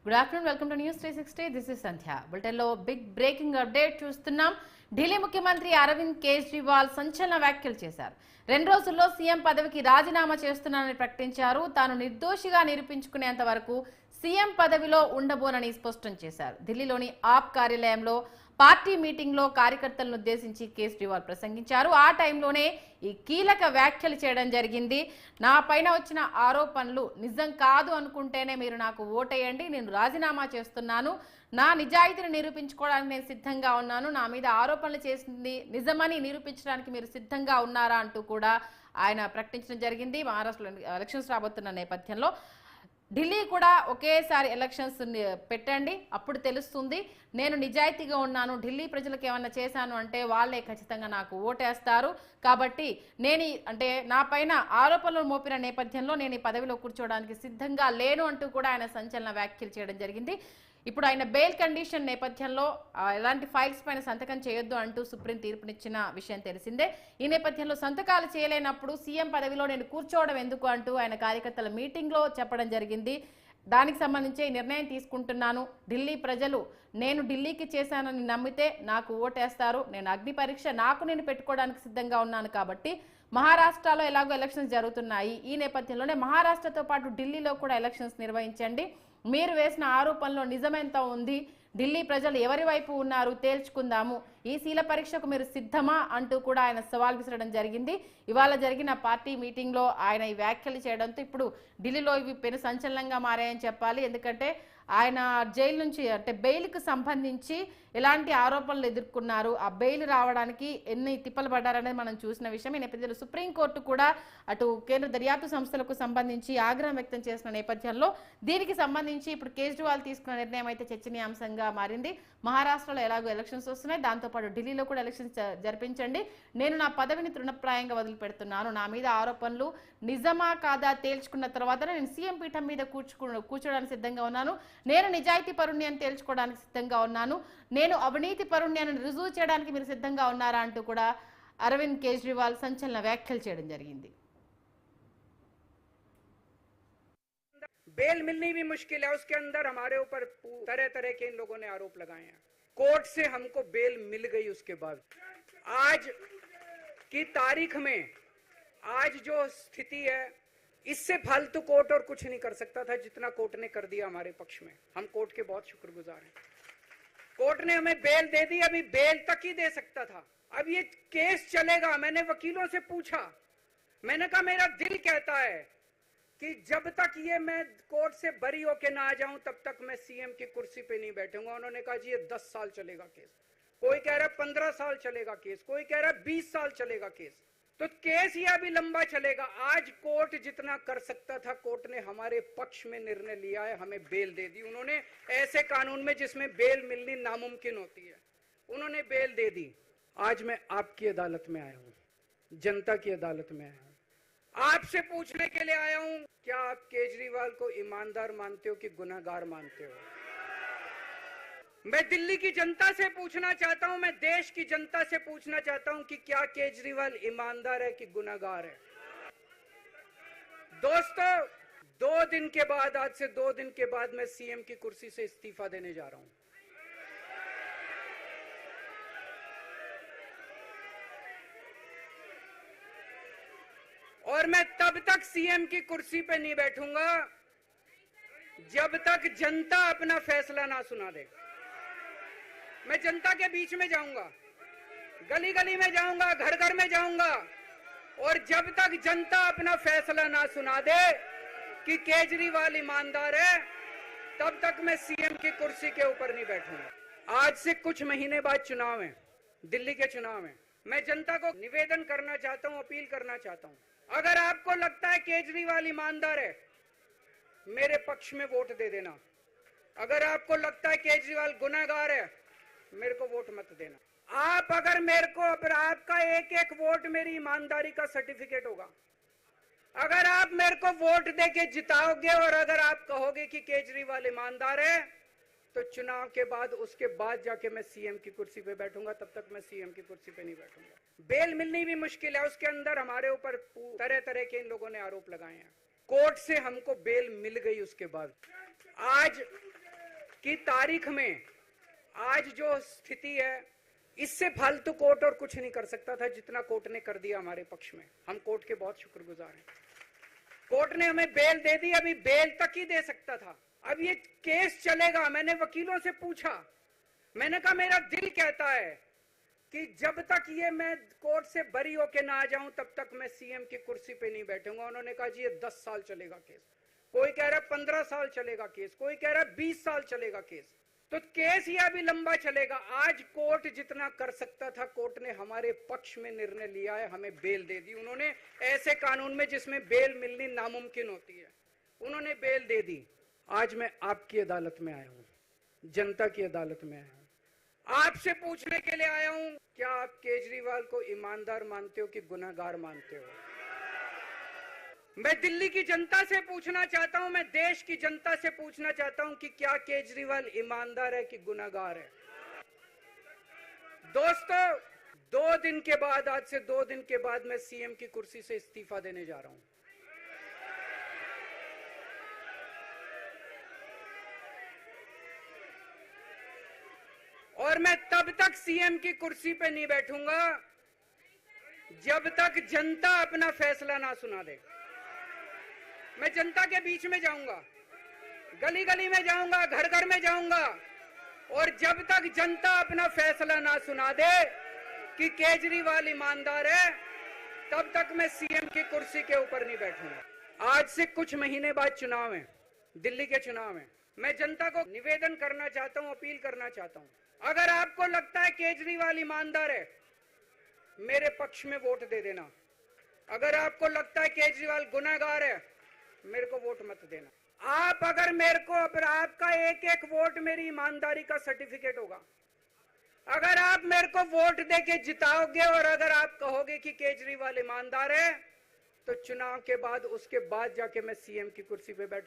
Good afternoon, welcome to news 360. This is Sandhya. Bulletin లో big breaking update చూస్తున్నాం. ఢిల్లీ ముఖ్యమంత్రి అరవింద్ కేజ్రీవాల్ సంచలన వ్యాఖ్యలు చేశారు. 2 రోజుల్లో సీఎం పదవికి రాజీనామా చేస్తున్నానని ప్రకటించారు. తాను నిర్దోషిగా నిరూపించుకునేంత వరకు సీఎం పదవిలో ఉండబోనని స్పష్టం చేశారు. ఢిల్లీలోని ఆప్ కార్యాలయంలో పార్టీ మీటింగ్ లో కార్యకర్తలను ఉద్దేశించి కేజ్రీవాల్ ప్రసంగించారు. ఆ టైంలోనే ఈ కీలక వ్యాఖ్యలు చేయడం జరిగింది. నా పైన వచ్చిన ఆరోపణలు నిజం కాదు అనుకుంటేనే మీరు నాకు ఓటేయండి. నేను రాజీనామా చేస్తున్నాను. నా నిజాయితీని నిరూపించుకోవడానికి నేను సిద్ధంగా ఉన్నాను. నా మీద ఆరోపణలు చేసింది నిజమని నిరూపించడానికి మీరు సిద్ధంగా ఉన్నారా అంటూ కూడా ఆయన ప్రకటించడం జరిగింది. మహారాష్ట్రలో ఎలక్షన్స్ రాబోతున్న నేపథ్యంలో ఢిల్లీ కూడా ఒకేసారి ఎలక్షన్స్ పెట్టండి, అప్పుడు తెలుస్తుంది నేను నిజాయితీగా ఉన్నాను, ఢిల్లీ ప్రజలకు ఏమన్నా చేశాను అంటే వాళ్ళే ఖచ్చితంగా నాకు ఓటేస్తారు. కాబట్టి నా పైన ఆరోపణలు మోపిన నేపథ్యంలో నేను ఈ పదవిలో కూర్చోవడానికి సిద్ధంగా లేను అంటూ కూడా ఆయన సంచలన వ్యాఖ్యలు చేయడం జరిగింది. ఇప్పుడు ఆయన బెయిల్ కండిషన్ నేపథ్యంలో ఎలాంటి ఫైల్స్ పైన సంతకం చేయొద్దు అంటూ సుప్రీం తీర్పునిచ్చిన విషయం తెలిసిందే. ఈ నేపథ్యంలో సంతకాలు చేయలేనప్పుడు సీఎం పదవిలో నేను కూర్చోవడం ఎందుకు అంటూ ఆయన కార్యకర్తల మీటింగ్లో చెప్పడం జరిగింది. దానికి సంబంధించి ఈ నిర్ణయం తీసుకుంటున్నాను. ఢిల్లీ ప్రజలు నేను ఢిల్లీకి చేశానని నమ్మితే నాకు ఓటేస్తారు. నేను అగ్ని పరీక్ష నేను పెట్టుకోవడానికి సిద్ధంగా ఉన్నాను. కాబట్టి మహారాష్ట్రలో ఎలాగో ఎలక్షన్స్ జరుగుతున్నాయి. ఈ నేపథ్యంలోనే మహారాష్ట్రతో పాటు ఢిల్లీలో కూడా ఎలక్షన్స్ నిర్వహించండి. మీరు వేసిన ఆరోపణలో నిజమెంత ఉంది, ఢిల్లీ ప్రజలు ఎవరి వైపు ఉన్నారు తేల్చుకుందాము. ఈ శీల పరీక్షకు మీరు సిద్ధమా అంటూ కూడా ఆయన సవాల్ విసరడం జరిగింది. ఇవాళ జరిగిన పార్టీ మీటింగ్లో ఆయన ఈ వ్యాఖ్యలు చేయడంతో ఇప్పుడు ఢిల్లీలో ఇవి పెను సంచలనంగా మారాయని చెప్పాలి. ఎందుకంటే ఆయన జైలు నుంచి బెయిల్కు సంబంధించి ఎలాంటి ఆరోపణలు ఎదుర్కొన్నారు, ఆ బెయిల్ రావడానికి ఎన్ని తిప్పలు పడ్డారనేది మనం చూసిన విషయం. ఈ నేపథ్యంలో సుప్రీంకోర్టు కూడా అటు కేంద్ర దర్యాప్తు సంస్థలకు సంబంధించి ఆగ్రహం వ్యక్తం చేసిన నేపథ్యంలో దీనికి సంబంధించి ఇప్పుడు కేజ్రీవాల్ తీసుకున్న నిర్ణయం అయితే చర్చనీయాంశంగా మారింది. మహారాష్ట్రలో ఎలాగో ఎలక్షన్స్ వస్తున్నాయి, దాంతోపాటు ఢిల్లీలో కూడా ఎలక్షన్స్ జరిపించండి. నేను నా పదవిని తృణప్రాయంగా వదిలిపెడుతున్నాను. నా మీద ఆరోపణలు నిజమా కాదా తేల్చుకున్న తర్వాత నేను సీఎం పీఠం మీద కూర్చోడానికి సిద్ధంగా ఉన్నాను. నేను నిజాయితీ పరుణ్ణి అని తేల్చుకోవడానికి సిద్ధంగా ఉన్నాను. నేను అవినీతి పరుణ్ణి అని రుజువు చేయడానికి మీరు సిద్ధంగా ఉన్నారా అంటూ కూడా అరవింద్ కేజ్రీవాల్ సంచలన వ్యాఖ్యలు చేయడం జరిగింది. बेल मिलनी भी मुश्किल है, उसके अंदर हमारे ऊपर तरह तरह के इन लोगों ने आरोप लगाए हैं। कोर्ट से हमको बेल मिल गई, उसके बाद आज की तारीख में आज जो स्थिति है, इससे फालतू कोर्ट और कुछ नहीं कर सकता था जितना कोर्ट ने कर दिया हमारे पक्ष में। हम कोर्ट के बहुत शुक्रगुजार हैं। कोर्ट ने हमें बेल दे दी, अभी बेल तक ही दे सकता था। अब ये केस चलेगा। मैंने वकीलों से पूछा, मैंने कहा मेरा दिल कहता है कि जब तक ये मैं कोर्ट से बरी होके ना आ जाऊं तब तक मैं सीएम की कुर्सी पे नहीं बैठूंगा। उन्होंने कहा जी ये 10 साल चलेगा केस, कोई कह रहा 15 साल चलेगा केस, कोई कह रहा 20 साल चलेगा केस। तो केस ये अभी लंबा चलेगा। आज कोर्ट जितना कर सकता था कोर्ट ने हमारे पक्ष में निर्णय लिया है, हमें बेल दे दी। उन्होंने ऐसे कानून में जिसमें बेल मिलनी नामुमकिन होती है, उन्होंने बेल दे दी। आज मैं आपकी अदालत में आया हूं, जनता की अदालत में आया हूं, आपसे पूछने के लिए आया हूं, क्या आप केजरीवाल को ईमानदार मानते हो कि गुनहगार मानते हो? मैं दिल्ली की जनता से पूछना चाहता हूं, मैं देश की जनता से पूछना चाहता हूं कि क्या केजरीवाल ईमानदार है कि गुनहगार है? दोस्तों, 2 दिन के बाद, आज से 2 दिन के बाद मैं सीएम की कुर्सी से इस्तीफा देने जा रहा हूं। और मैं तब तक सीएम की कुर्सी पे नहीं बैठूंगा जब तक जनता अपना फैसला ना सुना दे। मैं जनता के बीच में जाऊंगा, गली गली में जाऊंगा, घर घर में जाऊंगा, और जब तक जनता अपना फैसला ना सुना दे कि केजरीवाल ईमानदार है, तब तक मैं सीएम की कुर्सी के ऊपर नहीं बैठूंगा। आज से कुछ महीने बाद चुनाव है, दिल्ली के चुनाव है। मैं जनता को निवेदन करना चाहता हूं, अपील करना चाहता हूं, अगर आपको लगता है केजरीवाल ईमानदार है, मेरे पक्ष में वोट दे देना। अगर आपको लगता है केजरीवाल गुनहगार है, मेरे को वोट मत देना। आप अगर मेरे को, आपका एक एक वोट मेरी ईमानदारी का सर्टिफिकेट होगा। अगर आप मेरे को वोट देके जिताओगे और अगर आप कहोगे कि केजरीवाल ईमानदार है, तो चुनाव के बाद, उसके बाद जाके मैं सीएम की कुर्सी पे बैठूंगा। तब तक मैं सीएम की कुर्सी पे नहीं बैठूंगा। बेल मिलनी भी मुश्किल है, उसके अंदर हमारे ऊपर तरह तरह के इन लोगों ने आरोप लगाए हैं। कोर्ट से हमको बेल मिल गई, उसके बाद आज की तारीख में आज जो स्थिति है, इससे फालतू कोर्ट और कुछ नहीं कर सकता था जितना कोर्ट ने कर दिया हमारे पक्ष में। हम कोर्ट के बहुत शुक्रगुजार हैं। कोर्ट ने हमें बेल दे दी, अभी बेल तक ही दे सकता था। अब ये केस चलेगा। मैंने वकीलों से पूछा, मैंने कहा मेरा दिल कहता है कि जब तक ये मैं कोर्ट से बरी होके ना आ जाऊं तब तक मैं सीएम की कुर्सी पे नहीं बैठूंगा। उन्होंने कहा जी ये 10 साल चलेगा केस, कोई कह रहा 15 साल चलेगा केस, कोई कह रहा 20 साल चलेगा केस। तो केस ये अभी लंबा चलेगा। आज कोर्ट जितना कर सकता था, कोर्ट ने हमारे पक्ष में निर्णय लिया है, हमें बेल दे दी। उन्होंने ऐसे कानून में जिसमें बेल मिलनी नामुमकिन होती है, उन्होंने बेल दे दी। आज मैं आपकी अदालत में आया हूं, जनता की अदालत में आया हूं, आपसे पूछने के लिए आया हूं, क्या आप केजरीवाल को ईमानदार मानते हो कि गुनहगार मानते हो? मैं दिल्ली की जनता से पूछना चाहता हूं, मैं देश की जनता से पूछना चाहता हूं कि क्या केजरीवाल ईमानदार है कि गुनहगार है? दोस्तों, 2 दिन के बाद, आज से 2 दिन के बाद मैं सीएम की कुर्सी से इस्तीफा देने जा रहा हूं। और मैं तब तक सीएम की कुर्सी पे नहीं बैठूंगा जब तक जनता अपना फैसला ना सुना दे। मैं जनता के बीच में जाऊंगा, गली गली में जाऊंगा, घर घर में जाऊंगा, और जब तक जनता अपना फैसला ना सुना दे कि केजरीवाल ईमानदार है, तब तक मैं सीएम की कुर्सी के ऊपर नहीं बैठूंगा। आज से कुछ महीने बाद चुनाव है, दिल्ली के चुनाव है। मैं जनता को निवेदन करना चाहता हूं, अपील करना चाहता हूं, अगर आपको लगता है केजरीवाल ईमानदार है, मेरे पक्ष में वोट दे देना। अगर आपको लगता है केजरीवाल गुनहगार है, मेरे को वोट मत देना। आप अगर मेरे को, आपका एक एक वोट मेरी ईमानदारी का सर्टिफिकेट होगा। अगर आप मेरे को वोट देके जिताओगे और अगर आप कहोगे कि केजरीवाल ईमानदार है, तो चुनाव के बाद, उसके बाद जाके मैं सीएम की कुर्सी पे बैठ